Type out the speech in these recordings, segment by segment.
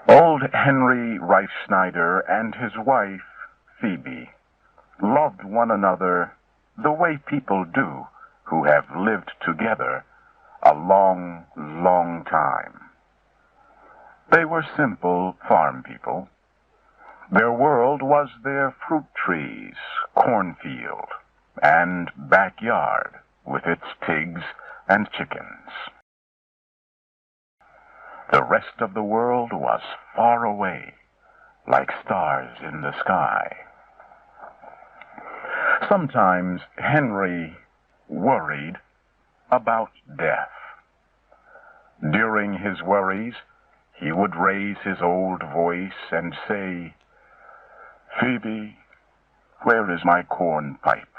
Old Henry Rife Snyder and his wife, Phoebe, loved one another the way people do who have lived together a long, long time. They were simple farm people. Their world was their fruit trees, cornfield, and backyard with its pigs and chickens. The rest of the world was far away, like stars in the sky. Sometimes Henry worried about death. During his worries, he would raise his old voice and say, "Phoebe, where is my corn pipe?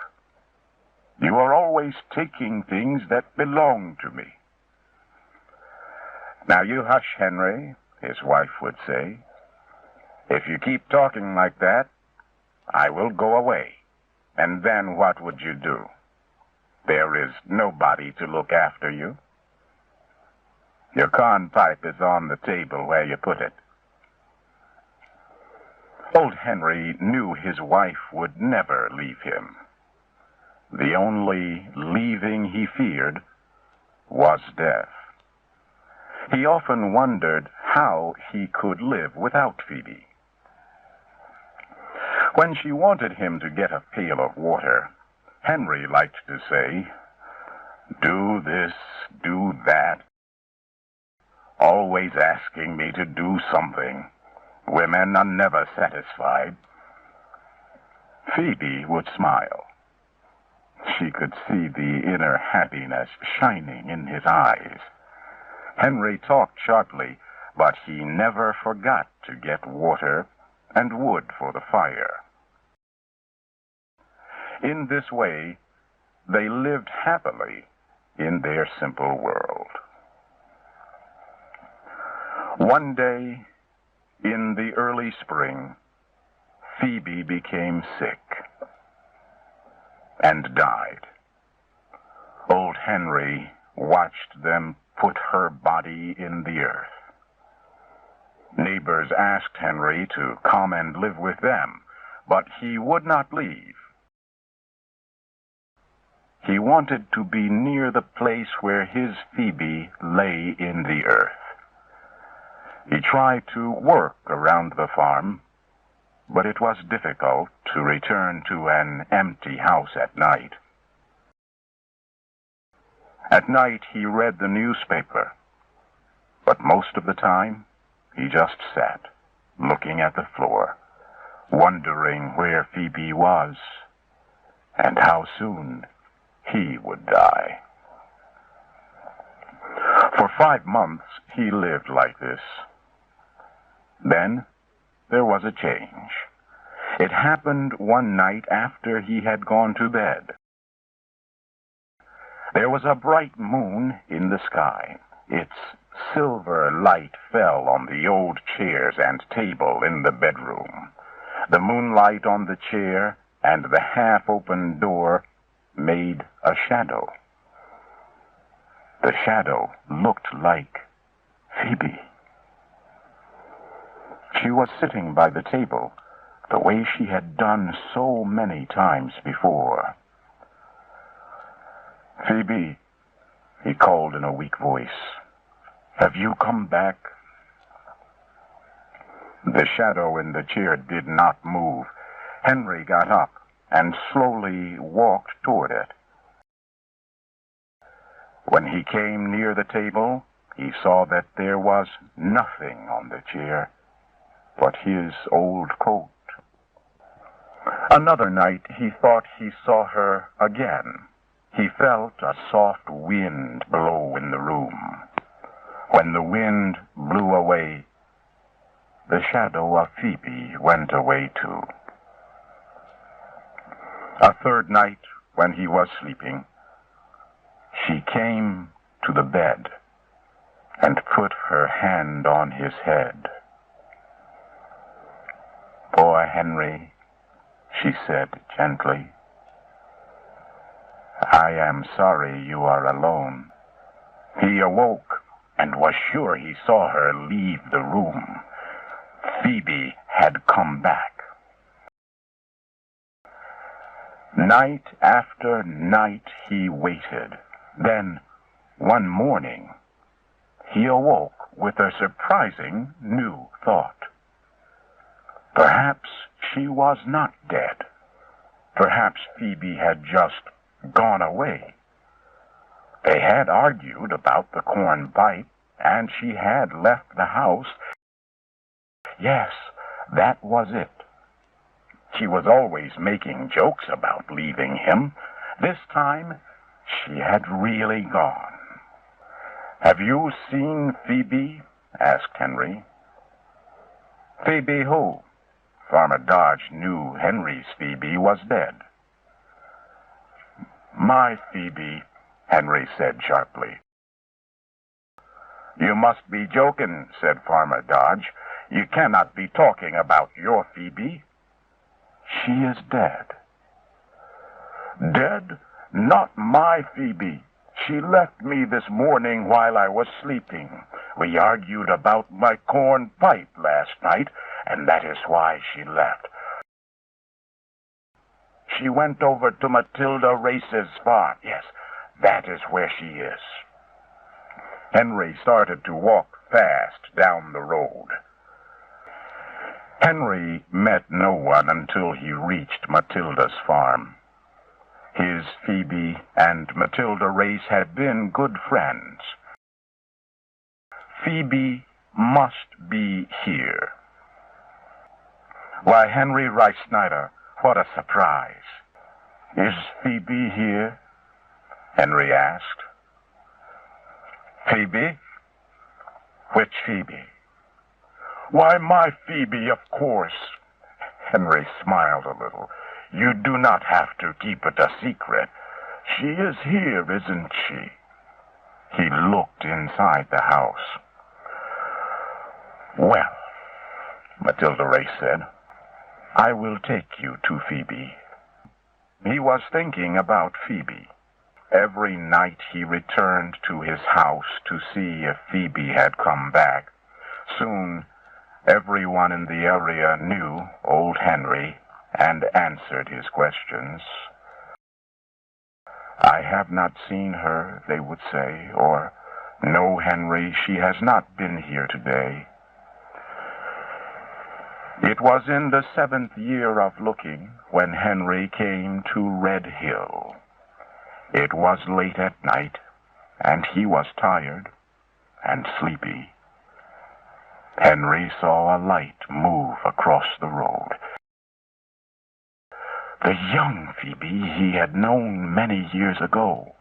You are always taking things that belong to me." "Now you hush, Henry," his wife would say. "If you keep talking like that, I will go away. And then what would you do? There is nobody to look after you. Your corn pipe is on the table where you put it." Old Henry knew his wife would never leave him. The only leaving he feared was death. He often wondered how he could live without Phoebe. When she wanted him to get a pail of water, Henry liked to say, "Do this, do that," always asking me to do something. Women are never satisfied. Phoebe would smile. She could see the inner happiness shining in his eyes. Henry talked sharply, but he never forgot to get water and wood for the fire. In this way, they lived happily in their simple world. One day, in the early spring, Phoebe became sick and died. Old Henry watched them put her body in the earth. Neighbors asked Henry to come and live with them, but he would not leave. He wanted to be near the place where his Phoebe lay in the earth. He tried to work around the farm, but it was difficult to return to an empty house at night. At night he read the newspaper, but most of the time he just sat, looking at the floor, wondering where Phoebe was and how soon he would die. For 5 months he lived like this. Then there was a change. It happened one night after he had gone to bed. There was a bright moon in the sky. Its silver light fell on the old chairs and table in the bedroom. The moonlight on the chair and the half-open door made a shadow. The shadow looked like Phoebe. She was sitting by the table, the way she had done so many times before. "Phoebe," he called in a weak voice, "have you come back?" The shadow in the chair did not move. Henry got up and slowly walked toward it. When he came near the table, he saw that there was nothing on the chair but his old coat. Another night he thought he saw her again. He felt a soft wind blow in the room. When the wind blew away, the shadow of Phoebe went away too. A third night, when he was sleeping, she came to the bed and put her hand on his head. "Poor Henry," she said gently. "I am sorry you are alone." He awoke and was sure he saw her leave the room. Phoebe had come back. Night after night he waited. Then, one morning, he awoke with a surprising new thought. Perhaps she was not dead. Perhaps Phoebe had just gone away. They had argued about the corn pipe, and she had left the house. Yes, that was it. She was always making jokes about leaving him. This time, she had really gone. "Have you seen Phoebe?" asked Henry. "Phoebe who?" Farmer Dodge knew Henry's Phoebe was dead. "My Phoebe," Henry said sharply. "You must be joking," said Farmer Dodge. "You cannot be talking about your Phoebe." "She is dead." "Dead? Not my Phoebe. She left me this morning while I was sleeping. We argued about my corn pipe last night, and that is why she left. She went over to Matilda Race's farm. Yes, that is where she is." Henry started to walk fast down the road. Henry met no one until he reached Matilda's farm. His Phoebe and Matilda Race had been good friends. Phoebe must be here. "Why, Henry Rice Snyder, what a surprise." "Is Phoebe here?" Henry asked. "Phoebe? Which Phoebe?" "Why, my Phoebe, of course." Henry smiled a little. "You do not have to keep it a secret. She is here, isn't she?" He looked inside the house. "Well," Matilda Race said, "I will take you to Phoebe." He was thinking about Phoebe. Every night he returned to his house to see if Phoebe had come back. Soon, everyone in the area knew old Henry and answered his questions. "I have not seen her," they would say, or, "No, Henry, she has not been here today." It was in the 7th year of looking when Henry came to Red Hill. It was late at night, and he was tired and sleepy. Henry saw a light move across the road. The young Phoebe he had known many years ago.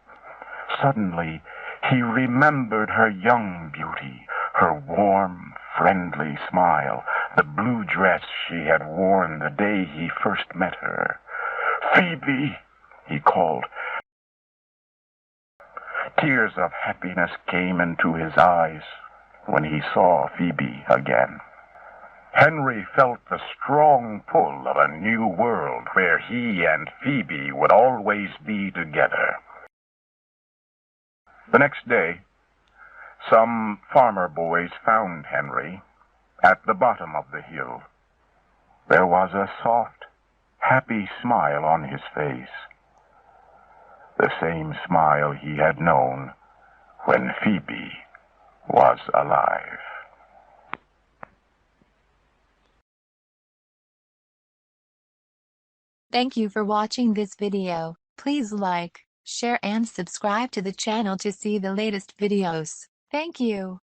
Suddenly, he remembered her young beauty, her warm, friendly smile, the blue dress she had worn the day he first met her. "Phoebe!" he called. Tears of happiness came into his eyes when he saw Phoebe again. Henry felt the strong pull of a new world where he and Phoebe would always be together. The next day, some farmer boys found Henry at the bottom of the hill. There was a soft, happy smile on his face. The same smile he had known when Phoebe was alive. Thank you for watching this video. Please like, share and subscribe to the channel to see the latest videos. Thank you.